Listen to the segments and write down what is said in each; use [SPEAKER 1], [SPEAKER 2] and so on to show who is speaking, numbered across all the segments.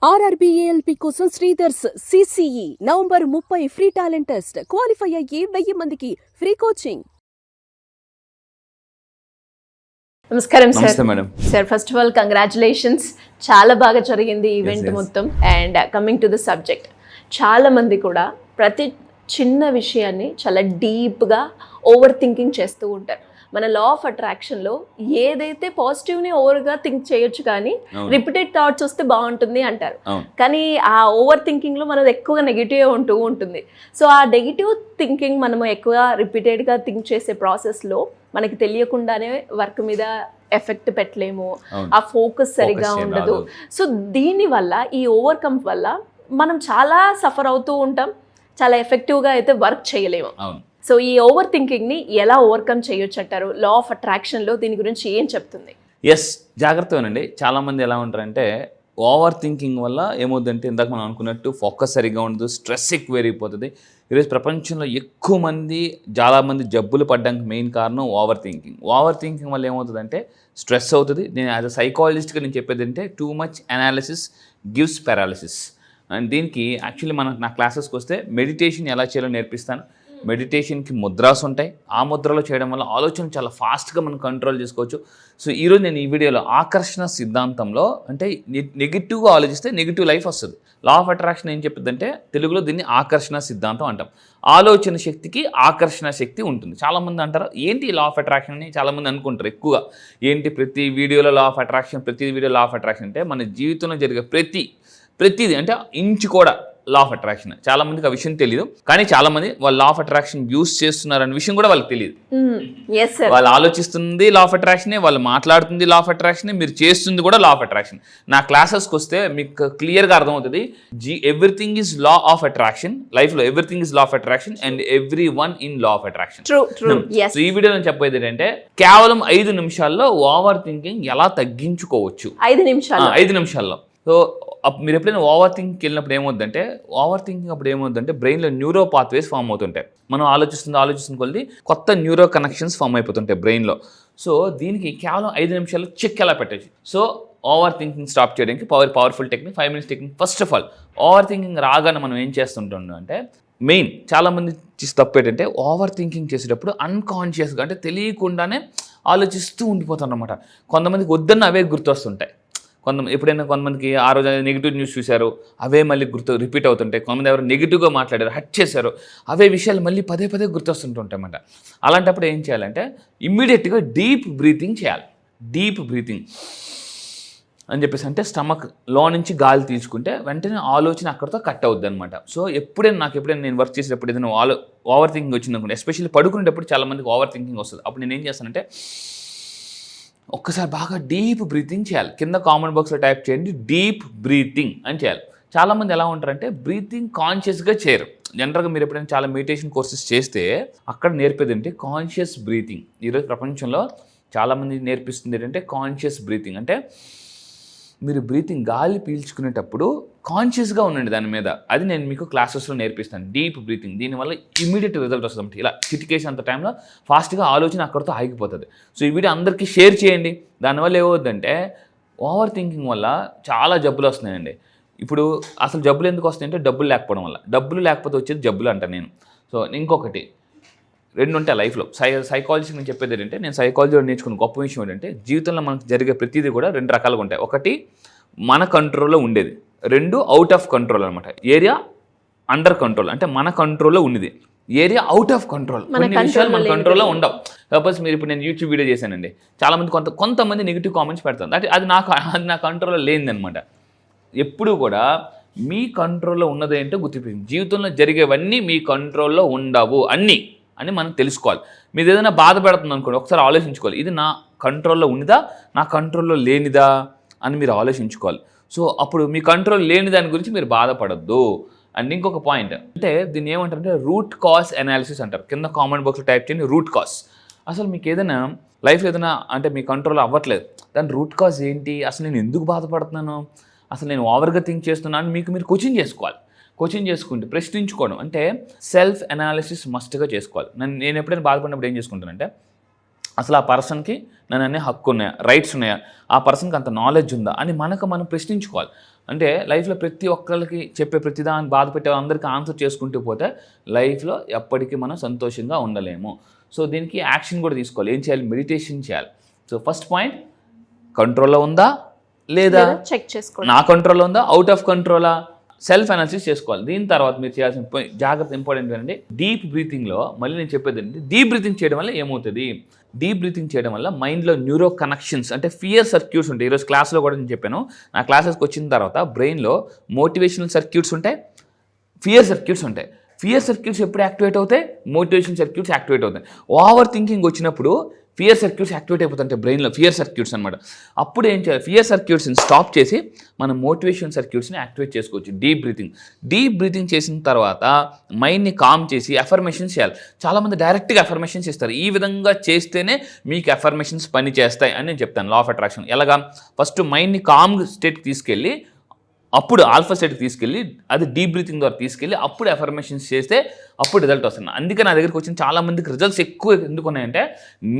[SPEAKER 1] ఆర్ఆర్బీఏఎల్పీ కోసం Sridhar's CCE November 30 free talent test. Qualify అయ్యి 1000 మందికి ఫ్రీ కోచింగ్.
[SPEAKER 2] నమస్కారం సార్.
[SPEAKER 3] నమస్తే madam.
[SPEAKER 2] Sir first of all congratulations, చాలా బాగా జరిగింది ఈవెంట్ మొత్తం. And coming to the subject, చాలా మంది కూడా ప్రతి చిన్న విషయాన్ని చాలా డీప్గా ఓవర్ థింకింగ్ చేస్తూ ఉంటారు. మన లా ఆఫ్ అట్రాక్షన్లో ఏదైతే పాజిటివ్ని ఓవర్గా థింక్ చేయొచ్చు, కానీ రిపీటెడ్ థాట్స్ వస్తే బాగుంటుంది అంటారు. కానీ ఆ ఓవర్ థింకింగ్లో మనది ఎక్కువగా నెగిటివ్ ఉంటూ ఉంటుంది. సో ఆ నెగిటివ్ థింకింగ్ మనము ఎక్కువ రిపీటెడ్గా థింక్ చేసే ప్రాసెస్లో మనకి తెలియకుండానే వర్క్ మీద ఎఫెక్ట్ పెట్టలేము, ఆ ఫోకస్ సరిగా ఉండదు. సో దీనివల్ల, ఈ ఓవర్కమ్ వల్ల మనం చాలా సఫర్ అవుతూ ఉంటాం, చాలా ఎఫెక్టివ్గా అయితే వర్క్ చేయలేము. సో ఈ ఓవర్ థింకింగ్ని ఎలా ఓవర్కమ్ చేయొచ్చు అంటారు? లా ఆఫ్ అట్రాక్షన్లో దీని గురించి ఏం చెప్తుంది?
[SPEAKER 3] జాగ్రత్తగానండి. చాలామంది ఎలా ఉంటారంటే ఓవర్ థింకింగ్ వల్ల ఏమవుతుందంటే, ఇందాక మనం అనుకున్నట్టు ఫోకస్ సరిగా ఉండదు, స్ట్రెస్ ఎక్కువ పెరిగిపోతుంది. ఈరోజు ప్రపంచంలో ఎక్కువ మంది, చాలామంది జబ్బులు పడడానికి మెయిన్ కారణం ఓవర్ థింకింగ్. ఓవర్ థింకింగ్ వల్ల ఏమవుతుందంటే స్ట్రెస్ అవుతుంది. నేను యాజ్ అ సైకాలజిస్ట్గా నేను చెప్పేది అంటే, too much analysis gives paralysis. And దీనికి యాక్చువల్లీ నా క్లాసెస్కి వస్తే మెడిటేషన్ ఎలా చేయాలో నేర్పిస్తాను. మెడిటేషన్కి ముద్రాస్ ఉంటాయి. ఆ ముద్రలో చేయడం వల్ల ఆలోచన చాలా ఫాస్ట్గా మనం కంట్రోల్ చేసుకోవచ్చు. సో ఈరోజు నేను ఈ వీడియోలో ఆకర్షణ సిద్ధాంతంలో, అంటే నెగిటివ్గా ఆలోచిస్తే నెగిటివ్ లైఫ్ వస్తుంది. లా ఆఫ్ అట్రాక్షన్ ఏం చెప్తుందంటే, తెలుగులో దీన్ని ఆకర్షణ సిద్ధాంతం అంటాం. ఆలోచన శక్తికి ఆకర్షణ శక్తి ఉంటుంది. చాలామంది అంటారు ఏంటి లా ఆఫ్ అట్రాక్షన్ అని చాలామంది అనుకుంటారు ఎక్కువగా. ఏంటి ప్రతి వీడియోలో లా ఆఫ్ అట్రాక్షన్, ప్రతి వీడియో లా ఆఫ్ అట్రాక్షన్ అంటే మన జీవితంలో జరిగే ప్రతిదీ అంటే ఇంచు కూడా లా ఆఫ్ అట్రాక్షన్. చాలా మందికి ఆ విషయం తెలియదు, కానీ చాలా మంది వాళ్ళు లా ఆఫ్ అట్రాక్షన్ యూస్ చేస్తున్నారు అనే విషయం కూడా వాళ్ళకి తెలియదు. వాళ్ళు ఆలోచిస్తుంది లా ఆఫ్ అట్రాక్షనే, వాళ్ళు మాట్లాడుతుంది లా ఆఫ్ అట్రాక్షనే, మీరు చేస్తుంది కూడా లా ఆఫ్ అట్రాక్షన్. నా క్లాసెస్కి వస్తే మీకు క్లియర్గా అర్థమవుతుంది. Everything is law of attraction. లైఫ్లో everything is law of attraction and every one in law of attraction. So ఈ వీడియోలో చెప్పేది ఏంటంటే, కేవలం 5 నిమిషాల్లో ఓవర్ థింకింగ్ ఎలా తగ్గించుకోవచ్చు. 5 నిమిషాల్లో. సో మీరు ఎప్పుడైనా ఓవర్ థింకింగ్కి వెళ్ళినప్పుడు ఏమవుతుందంటే, ఓవర్ థింకింగ్ అప్పుడు ఏమవుతుందంటే బ్రెయిన్లో న్యూరో పాత్వేస్ ఫామ్ అవుతుంటాయి. మనం ఆలోచిస్తుంది కొద్ది కొత్త న్యూరో కనెక్షన్స్ ఫామ్ అయిపోతుంటాయి బ్రెయిన్లో. సో దీనికి కేవలం 5 నిమిషాల్లో చెక్ ఎలా పెట్టచ్చు. సో ఓవర్ థింకింగ్ స్టాప్ చేయడానికి powerful technique, 5 minutes technique. First of all, over thinking రాగానే మనం ఏం చేస్తుంటాం అంటే, మెయిన్ చాలామంది చేసి తప్పు ఏంటంటే, ఓవర్ థింకింగ్ చేసేటప్పుడు అన్కాన్షియస్గా, అంటే తెలియకుండానే ఆలోచిస్తూ ఉండిపోతాం అన్నమాట. కొంతమందికి వద్దన్న అవే గుర్తొస్తుంటాయి. కొంతమందికి ఆ రోజు నెగిటివ్ న్యూస్ చూశారు, అవే మళ్ళీ రిపీట్ అవుతుంటాయి. కొంతమంది ఎవరు నెగిటివ్గా మాట్లాడారు, హట్ చేశారు, అవే విషయాలు మళ్ళీ పదే గుర్తొస్తుంటాయన్నమాట. అలాంటప్పుడు ఏం చేయాలంటే, ఇమ్మీడియట్గా డీప్ బ్రీతింగ్ చేయాలి. డీప్ బ్రీతింగ్ అని చెప్పేసి అంటే, స్టమక్ లో నుంచి గాలి తీసుకుంటే వెంటనే ఆలోచన అక్కడితో కట్ అవుద్ది అనమాట. సో ఎప్పుడైనా నేను వర్క్ చేసేటప్పుడు ఏదైనా ఓవర్ థింకింగ్ వచ్చింది అనుకోండి, ఎస్పెషల్లీ పడుకునేటప్పుడు చాలా మందికి ఓవర్ థింకింగ్ వస్తుంది. అప్పుడు నేను ఏం చేస్తానంటే, ఒక్కసారి బాగా డీప్ బ్రీతింగ్ చేయాలి. కింద కామెంట్ బాక్స్లో టైప్ చేయండి, డీప్ బ్రీతింగ్ అని చేయాలి. చాలామంది ఎలా ఉంటారంటే, బ్రీతింగ్ కాన్షియస్గా చేయరు. జనరల్గా మీరు ఎప్పుడైనా చాలా మెడిటేషన్ కోర్సెస్ చేస్తే అక్కడ నేర్పేది ఏంటి, కాన్షియస్ బ్రీతింగ్. ఈరోజు ప్రపంచంలో చాలామంది నేర్పిస్తుంది ఏంటంటే కాన్షియస్ బ్రీతింగ్. అంటే మీరు బ్రీతింగ్ గాలి పీల్చుకునేటప్పుడు కాన్షియస్గా ఉండండి దాని మీద. అది నేను మీకు క్లాసెస్లో నేర్పిస్తాను, డీప్ బ్రీతింగ్. దీనివల్ల ఇమీడియట్ రిజల్ట్ వస్తుంది. ఇలా చిటికేషన్ అంత టైంలో ఫాస్ట్గా ఆలోచన అక్కడితో ఆగిపోతుంది. సో ఈ వీడియో అందరికీ షేర్ చేయండి. దానివల్ల ఏమవుతుందంటే, ఓవర్ థింకింగ్ వల్ల చాలా జబ్బులు వస్తున్నాయండి. ఇప్పుడు అసలు జబ్బులు ఎందుకు వస్తాయంటే, డబ్బులు లేకపోవడం వల్ల. డబ్బులు లేకపోతే వచ్చేది జబ్బులు అంటాను నేను. సో ఇంకొకటి 2 ఉంటాయి లైఫ్లో. సైకాలజీ నేను చెప్పేది ఏంటంటే, నేను సైకాలజీలో నేర్చుకున్న గొప్ప విషయం ఏంటంటే, జీవితంలో మనకు జరిగే ప్రతిదీ కూడా 2 రకాలుగా ఉంటాయి. ఒకటి మన కంట్రోల్లో ఉండేది, 2 అవుట్ ఆఫ్ కంట్రోల్ అనమాట. ఏరియా అండర్ కంట్రోల్, అంటే మన కంట్రోల్లో ఉన్నది. ఏరియా అవుట్ ఆఫ్ కంట్రోల్, కొన్ని విషయాలు మన కంట్రోల్లో ఉండవు. సపోజ్ మీరు ఇప్పుడు నేను యూట్యూబ్ వీడియో చేశానండి, చాలామంది కొంతమంది నెగిటివ్ కామెంట్స్ పెడతాను. అది నా కంట్రోల్లో లేనిదనమాట. ఎప్పుడు కూడా మీ కంట్రోల్లో ఉన్నదేంటో గుర్తించండి. జీవితంలో జరిగేవన్నీ మీ కంట్రోల్లో ఉండవు అన్నీ అని మనం తెలుసుకోవాలి. మీరు ఏదైనా బాధ పెడుతుంది అనుకోండి, ఒకసారి ఆలోచించుకోవాలి, ఇది నా కంట్రోల్లో ఉన్నదా, నా కంట్రోల్లో లేనిదా అని మీరు ఆలోచించుకోవాలి. సో అప్పుడు మీ కంట్రోల్ లేని దాని గురించి మీరు బాధపడద్దు. అండ్ ఇంకొక పాయింట్ అంటే, దీన్ని ఏమంటారంటే రూట్ కాజ్ అనాలిసిస్ అంటారు. కింద కామెంట్ బాక్స్లో టైప్ చేయండి, రూట్ కాజ్. అసలు మీకు ఏదైనా లైఫ్లో ఏదైనా అంటే మీ కంట్రోల్ అవ్వట్లేదు, దాని రూట్ కాజ్ ఏంటి, అసలు నేను ఎందుకు బాధపడుతున్నాను, అసలు నేను ఓవర్గా థింక్ చేస్తున్నాను, మీకు మీరు కోచింగ్ చేసుకోవాలి. కోచింగ్ చేసుకుంటే ప్రశ్నించుకోవడం, అంటే సెల్ఫ్ అనాలిసిస్ మస్ట్గా చేసుకోవాలి. నేను ఎప్పుడైనా బాధపడినప్పుడు ఏం చేసుకుంటానంటే, అసలు ఆ పర్సన్కి నన్ను అనే హక్కు ఉన్నాయా, రైట్స్ ఉన్నాయా, ఆ పర్సన్కి అంత నాలెడ్జ్ ఉందా అని మనం ప్రశ్నించుకోవాలి. అంటే లైఫ్లో ప్రతి ఒక్కరికి చెప్పే ప్రతిదాన్ని బాధ పెట్టే అందరికీ ఆన్సర్ చేసుకుంటూ పోతే లైఫ్లో ఎప్పటికీ మనం సంతోషంగా ఉండలేము. సో దీనికి యాక్షన్ కూడా తీసుకోవాలి. ఏం చేయాలి? మెడిటేషన్ చేయాలి. సో ఫస్ట్ పాయింట్, కంట్రోల్లో ఉందా లేదా
[SPEAKER 2] చెక్ చేసుకోవాలి.
[SPEAKER 3] నా కంట్రోల్లో ఉందా, అవుట్ ఆఫ్ కంట్రోలా, సెల్ఫ్ అనాలిసిస్ చేసుకోవాలి. దీని తర్వాత మీరు చేయాల్సిన జాగ్రత్త ఇంపార్టెంట్ ఏంటంటే డీప్ బ్రీతింగ్లో మళ్ళీ నేను చెప్పేది ఏంటంటే డీప్ బ్రీతింగ్ చేయడం వల్ల ఏమవుతుంది, డీప్ బ్రీతింగ్ చేయడం వల్ల మైండ్లో న్యూరో కనెక్షన్స్ అంటే ఫియర్ సర్క్యూట్స్ ఉంటాయి. ఈరోజు క్లాస్లో కూడా నేను చెప్పాను, నా క్లాసెస్కి వచ్చిన తర్వాత బ్రెయిన్లో మోటివేషనల్ సర్క్యూట్స్ ఉంటాయి, ఫియర్ సర్క్యూట్స్ ఉంటాయి. ఫియర్ సర్క్యూట్స్ ఎప్పుడు యాక్టివేట్ అవుతాయి? మోటివేషన్ సర్క్యూట్స్ యాక్టివేట్ అవుతాయి. ఓవర్ థింకింగ్ వచ్చినప్పుడు ఫియర్ సర్క్యూట్స్ యాక్టివేట్ అయిపోతుంటాయి బ్రెయిన్లో, ఫియర్ సర్క్యూట్స్ అనమాట. అప్పుడు ఏం చేయాలి? ఫియర్ సర్క్యూట్స్ని స్టాప్ చేసి మనం మోటివేషన్ సర్క్యూట్స్ని యాక్టివేట్ చేసుకోవచ్చు. డీప్ బ్రీతింగ్ చేసిన తర్వాత మైండ్ని కామ్ చేసి అఫర్మేషన్స్ చేయాలి. చాలామంది డైరెక్ట్గా అఫర్మేషన్స్ ఇస్తారు. ఈ విధంగా చేస్తేనే మీకు అఫర్మేషన్స్ పని చేస్తాయి అని నేను చెప్తాను. లా ఆఫ్ అట్రాక్షన్ ఎలాగా? ఫస్ట్ మైండ్ని కామ్ స్టేట్కి తీసుకెళ్ళి అప్పుడు ఆల్ఫా స్టేట్కి తీసుకెళ్ళి అది డీప్ బ్రీతింగ్ ద్వారా తీసుకెళ్ళి అప్పుడు అఫర్మేషన్స్ చేస్తే అప్పుడు రిజల్ట్ వస్తుంది. అందుకే నా దగ్గరికి వచ్చిన చాలామందికి రిజల్ట్స్ ఎక్కువ ఎందుకు ఉన్నాయంటే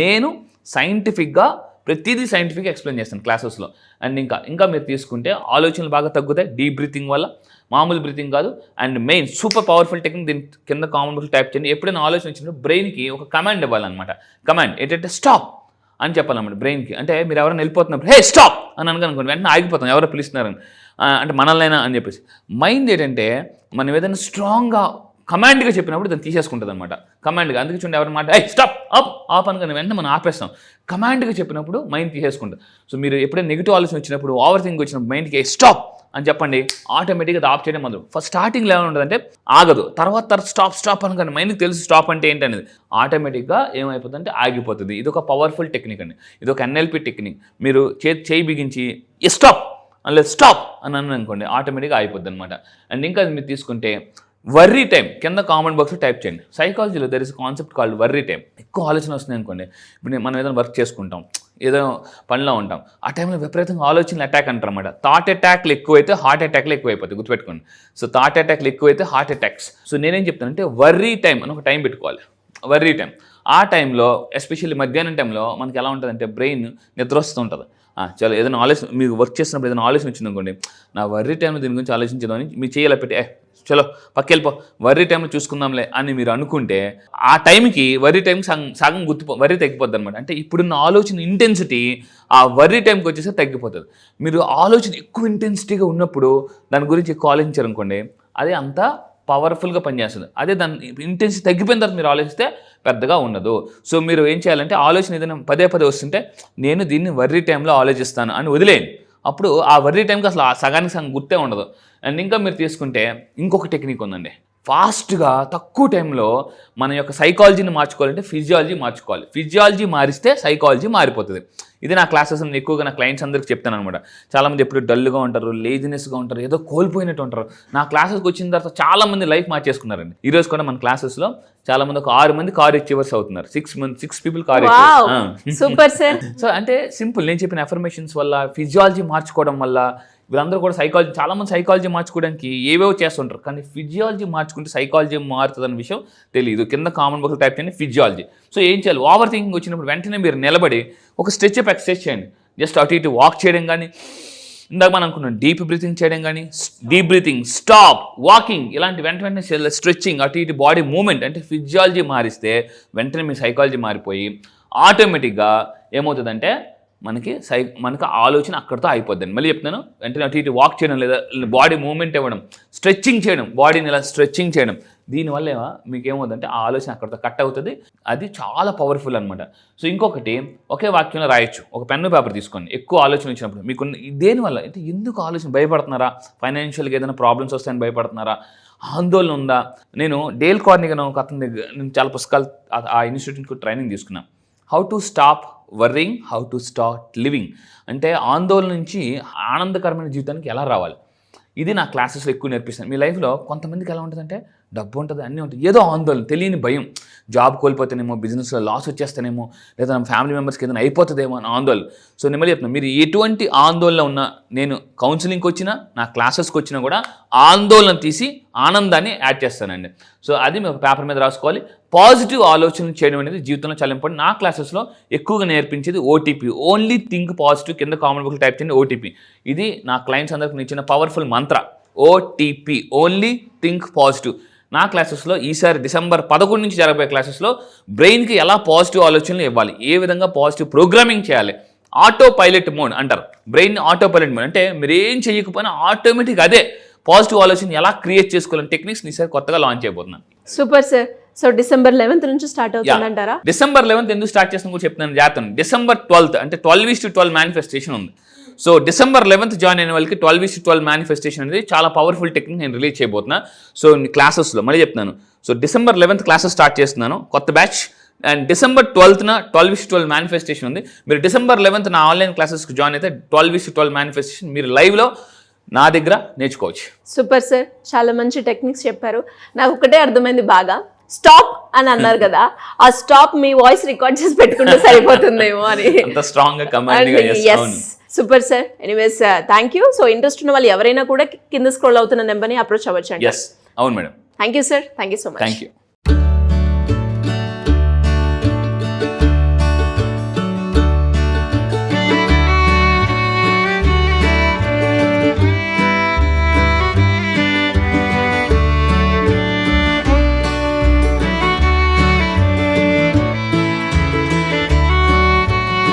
[SPEAKER 3] నేను సైంటిఫిక్గా ప్రతిదీ సైంటిఫిక్గా ఎక్స్ప్లెయిన్ చేస్తాను క్లాసెస్లో. అండ్ ఇంకా మీరు తీసుకుంటే ఆలోచనలు బాగా తగ్గుతాయి డీప్ బ్రీతింగ్ వల్ల, మామూలు బ్రీతింగ్ కాదు. And main super powerful technique, దీని కింద కామెంట్ టైప్ చేయండి. ఎప్పుడైనా ఆలోచన వచ్చినప్పుడు బ్రెయిన్కి ఒక కమాండ్ ఇవ్వాలన్నమాట. కమాండ్ ఏంటంటే స్టాప్ అని చెప్పాలన్నమాట బ్రెయిన్కి. అంటే మీరు ఎవరైనా వెళ్ళిపోతున్నప్పుడు హే స్టాప్ అని అనుకోండి, వెంటనే ఆగిపోతాం ఎవరో పిలుస్తున్నారని, అంటే మనల్నైనా అని చెప్పేసి. మైండ్ ఏంటంటే మనం ఏదైనా స్ట్రాంగ్గా కమాండ్గా చెప్పినప్పుడు దాన్ని తీసేసుకుంటుంది అనమాట, కమాండ్గా. అందుకే చూడండి ఎవరి మాట స్టాప్ ఆప్ అనుకుని వెంటనే మనం ఆపేస్తాం. కమాండ్గా చెప్పినప్పుడు మైండ్ తీసేసుకుంటుంది. సో మీరు ఎప్పుడైనా నెగిటివ్ ఆలోచన వచ్చినప్పుడు, ఓవర్ థింక్ వచ్చినప్పుడు మైండ్కి స్టాప్ అని చెప్పండి, ఆటోమేటిక్గా అది ఆఫ్ చేయడం మొదలు. ఫస్ట్ స్టార్టింగ్లో ఏమైనా ఉంటుందంటే ఆగదు, తర్వాత స్టాప్ అనుకోండి, మైండ్కి తెలుసు స్టాప్ అంటే ఏంటనేది. ఆటోమేటిక్గా ఏమైపోతుందంటే ఆగిపోతుంది. ఇది ఒక పవర్ఫుల్ టెక్నిక్ అండి, ఇది ఒక NLP టెక్నిక్. మీరు చేయి బిగించి స్టాప్ స్టాప్ అని అనుకోండి, ఆటోమేటిక్గా అయిపోద్ది అనమాట. అండ్ ఇంకా మీరు తీసుకుంటే వర్రీ టైం కింద కామెంట్ బాక్స్లో టైప్ చేయండి. సైకాలజీలో there is concept called worry time. ఎక్కువ ఆలోచన వస్తుంది అనుకోండి, ఇప్పుడు మనం ఏదైనా వర్క్ చేసుకుంటాం, ఏదో పనిలో ఉంటాం, ఆ టైంలో విపరీతంగా ఆలోచనలు అటాక్ అంటారు అనమాట. థాట్ అటాక్లు ఎక్కువైతే హార్ట్ అటాక్లు ఎక్కువైపోతాయి, గుర్తుపెట్టుకోండి. సో థాట్ అటాక్లు ఎక్కువైతే హార్ట్ అటాక్స్. సో నేనేం చెప్తానంటే వర్రీ టైం అని ఒక టైం పెట్టుకోవాలి, వర్రీ టైం. ఆ టైంలో ఎస్పెషల్లీ మధ్యాహ్నం టైంలో మనకి ఎలా ఉంటుందంటే బ్రెయిన్ నిద్ర వస్తూ ఉంటుంది. చాలా ఏదైనా ఆలోచన, మీకు వర్క్ చేసినప్పుడు ఏదైనా ఆలోచన వచ్చింది అనుకోండి, నా వర్రీ టైంలో దీని గురించి ఆలోచించదామని మీ చేయాలి పెట్టి చలో పక్కెళ్ళిపో వర్రీ టైంలో చూసుకుందాంలే అని మీరు అనుకుంటే ఆ టైంకి వర్రీ టైంకి సగం వర్రీ తగ్గిపోద్ది అనమాట. అంటే ఇప్పుడున్న ఆలోచన ఇంటెన్సిటీ ఆ వర్రీ టైంకి వచ్చేసరికి తగ్గిపోతుంది. మీరు ఆలోచన ఎక్కువ ఇంటెన్సిటీగా ఉన్నప్పుడు దాని గురించి ఎక్కువ ఆలోచించారనుకోండి, అది అంత పవర్ఫుల్గా పనిచేస్తుంది. అదే దాని ఇంటెన్సిటీ తగ్గిపోయిన తర్వాత మీరు ఆలోచిస్తే పెద్దగా ఉండదు. సో మీరు ఏం చేయాలంటే ఆలోచన ఏదైనా పదే వస్తుంటే నేను దీన్ని వర్రీ టైంలో ఆలోచిస్తాను అని వదిలేయండి. అప్పుడు ఆ వర్రీ టైంకి అసలు ఆ సగానికి సగం గుర్తే ఉండదు. అండ్ ఇంకా మీరు తీసుకుంటే ఇంకొక టెక్నిక్ ఉందండి, ఫాస్ట్గా తక్కువ టైంలో మన యొక్క సైకాలజీని మార్చుకోవాలంటే ఫిజియాలజీ మార్చుకోవాలి. ఫిజియాలజీ మారిస్తే సైకాలజీ మారిపోతుంది. ఇది నా క్లాసెస్ ఎక్కువగా నా క్లయింట్స్ అందరికి చెప్తాను అనమాట. చాలామంది ఎప్పుడు డల్గా ఉంటారు, లేజినెస్గా ఉంటారు, ఏదో కోల్పోయినట్టు ఉంటారు. నా క్లాసెస్కి వచ్చిన తర్వాత చాలామంది లైఫ్ మార్చేసుకున్నారండి. ఈరోజు కూడా మన క్లాసెస్లో చాలామంది ఒక 6 మంది కార్ అచీవర్స్ అవుతున్నారు. 6 people car achievers.
[SPEAKER 2] Super sir.
[SPEAKER 3] So అంటే సింపుల్, నేను చెప్పిన అఫర్మేషన్స్ వల్ల, ఫిజియాలజీ మార్చుకోవడం వల్ల, వీళ్ళందరూ కూడా సైకాలజీ, చాలామంది సైకాలజీ మార్చుకోవడానికి ఏవేవో చేస్తుంటారు, కానీ ఫిజియాలజీ మార్చుకుంటే సైకాలజీ మారుతుంది అనే విషయం తెలియదు. కింద కామెంట్ బాక్స్లో టైప్ చేయండి ఫిజియాలజీ. సో ఏం చేయాలి? ఓవర్ థింకింగ్ వచ్చినప్పుడు వెంటనే మీరు నిలబడి ఒక స్ట్రెచ్ అప్ ఎక్సర్సైజ్ చేయండి. జస్ట్ అటు ఇటు వాక్ చేయడం కానీ, ఇందాక మనం అనుకున్నాం డీప్ బ్రీతింగ్ చేయడం కానీ, డీప్ బ్రీతింగ్, స్టాప్, వాకింగ్, ఇలాంటి వెంటనే స్ట్రెచ్చింగ్, అటు ఇటు బాడీ మూవ్మెంట్. అంటే ఫిజియాలజీ మారిస్తే వెంటనే మీ సైకాలజీ మారిపోయి ఆటోమేటిక్గా ఏమవుతుందంటే మనకు ఆలోచన అక్కడితో అయిపోద్దండి. మళ్ళీ చెప్తున్నాను, వెంటనే అటు ఇటు వాక్ చేయడం, లేదా బాడీ మూవ్మెంట్ ఇవ్వడం, స్ట్రెచ్చింగ్ చేయడం, బాడీని ఇలా స్ట్రెచ్చింగ్ చేయడం, దీనివల్ల మీకు ఏమవుతుందంటే ఆ ఆలోచన అక్కడితో కట్ అవుతుంది. అది చాలా పవర్ఫుల్ అనమాట. సో ఇంకొకటి, ఒకే వాక్యంలో రాయొచ్చు. ఒక పెన్ను పేపర్ తీసుకోండి. ఎక్కువ ఆలోచన వచ్చినప్పుడు మీకు దేనివల్ల అంటే, ఎందుకు ఆలోచన, భయపడుతున్నారా, ఫైనాన్షియల్గా ఏదైనా ప్రాబ్లమ్స్ వస్తాయని భయపడుతున్నారా, ఆందోళన ఉందా? నేను డేల్ కార్నెగీ ఒక అతని దగ్గర నేను చాలా పుస్తకాలు ఆ ఇన్స్టిట్యూట్కి ట్రైనింగ్ తీసుకున్నాను. How to stop worrying, how to start living. అంటే ఆందోళన నుంచి ఆనందకరమైన జీవితానికి ఎలా రావాలి, ఇది నా క్లాసెస్లో ఎక్కువ నేర్పిస్తాను. మీ లైఫ్లో కొంతమందికి ఎలా ఉంటుందంటే డబ్బు ఉంటుంది, అన్నీ ఉంటుంది, ఏదో ఆందోళన, తెలియని భయం, జాబ్ కోల్పోతేనేమో, బిజినెస్లో లాస్ వచ్చేస్తేనేమో, లేదా నా ఫ్యామిలీ మెంబర్స్కి ఏదైనా అయిపోతుందేమో అని ఆందోళన. సో నేను మళ్ళీ చెప్తున్నాను, మీరు ఎటువంటి ఆందోళన ఉన్నా, నేను కౌన్సిలింగ్కి వచ్చినా, నా క్లాసెస్కి వచ్చినా కూడా ఆందోళన తీసి ఆనందాన్ని యాడ్ చేస్తానండి. సో అది మీరు పేపర్ మీద రాసుకోవాలి. పాజిటివ్ ఆలోచన చేయడం అనేది జీవితంలో చాలా ఇంపార్టెంట్. నా క్లాసెస్లో ఎక్కువగా నేర్పించేది ఓటీపీ, ఓన్లీ థింక్ పాజిటివ్. కింద కామెంట్ బుక్లో టైప్ చేయండి ఓటీపీ. ఇది నా క్లయింట్స్ అందరికి ఇచ్చిన పవర్ఫుల్ మంత్ర, ఓటీపీ, ఓన్లీ థింక్ పాజిటివ్. నా క్లాసెస్లో ఈసారి డిసెంబర్ 11 నుంచి జరగబోయే క్లాసెస్లో బ్రెయిన్కి ఎలా పాజిటివ్ ఆలోచనలు ఇవ్వాలి, ఏ విధంగా పాజిటివ్ ప్రోగ్రామింగ్ చేయాలి, ఆటో పైలట్ మోడ్ అంటారు, బ్రెయిన్ ఆటో పైలట్ మోడ్ అంటే మీరు ఏం చేయకపోయినా ఆటోమేటిక్ అదే పాజిటివ్ ఆలోచన ఎలా క్రియేట్ చేసుకోవాలని టెక్నిక్స్ ఈసారి కొత్తగా లాంచ్ చేయబోతున్నాను.
[SPEAKER 2] Super sir. So December 11th నుంచి స్టార్ట్ అవుతుందంటారా?
[SPEAKER 3] డిసెంబర్ 11th ఎందుకు స్టార్ట్ చేస్తున్నా కూడా చెప్తున్నాను జాగ్రత్త. డిసెంబర్ 12th అంటే 12:12 మేనిఫెస్టేషన్ ఉంది. సో డిసెంబర్ 11th జాయిన్ అయిన వాళ్ళకి 12:12 మేనిఫెస్టేషన్ అనేది చాలా పవర్ఫుల్ టెక్నిక్ నేను రిలీజ్ చేయబోతున్నా. సో క్లాసెస్లో మళ్ళీ చెప్తున్నాను. So December 11th classes start చేస్తున్నాను, కొత్త batch. And December 12th 12:12 manifestation ఉంది. మీరు డిసెంబర్ 11th నా ఆన్లైన్ క్లాసెస్కి జాయిన్ అయితే 12:12 మేనిఫెస్టేషన్ మీరు లైవ్లో నా దగ్గర నేర్చుకోవచ్చు.
[SPEAKER 2] సూపర్ సార్, చాలా మంచి టెక్నిక్స్ చెప్పారు. నాకు ఒకటే అర్థమైంది బాగా, స్టాప్ అని అన్నారు కదా, ఆ స్టాప్ మీ వాయిస్ రికార్డ్ చేసి పెట్టుకుంటే సరిపోతుందేమో అని.
[SPEAKER 3] అంత స్ట్రాంగ్ గా command.
[SPEAKER 2] Super sir. Anyways thank you. So interest ఉన్న వాళ్ళు ఎవరైనా కూడా కింద స్క్రోల్ అవుతున్న నెంబర్ని అప్రోచ్ అవ్వచ్చు అండి.
[SPEAKER 3] అవును madam.
[SPEAKER 2] Thank you sir, thank you so much.
[SPEAKER 3] Thank you.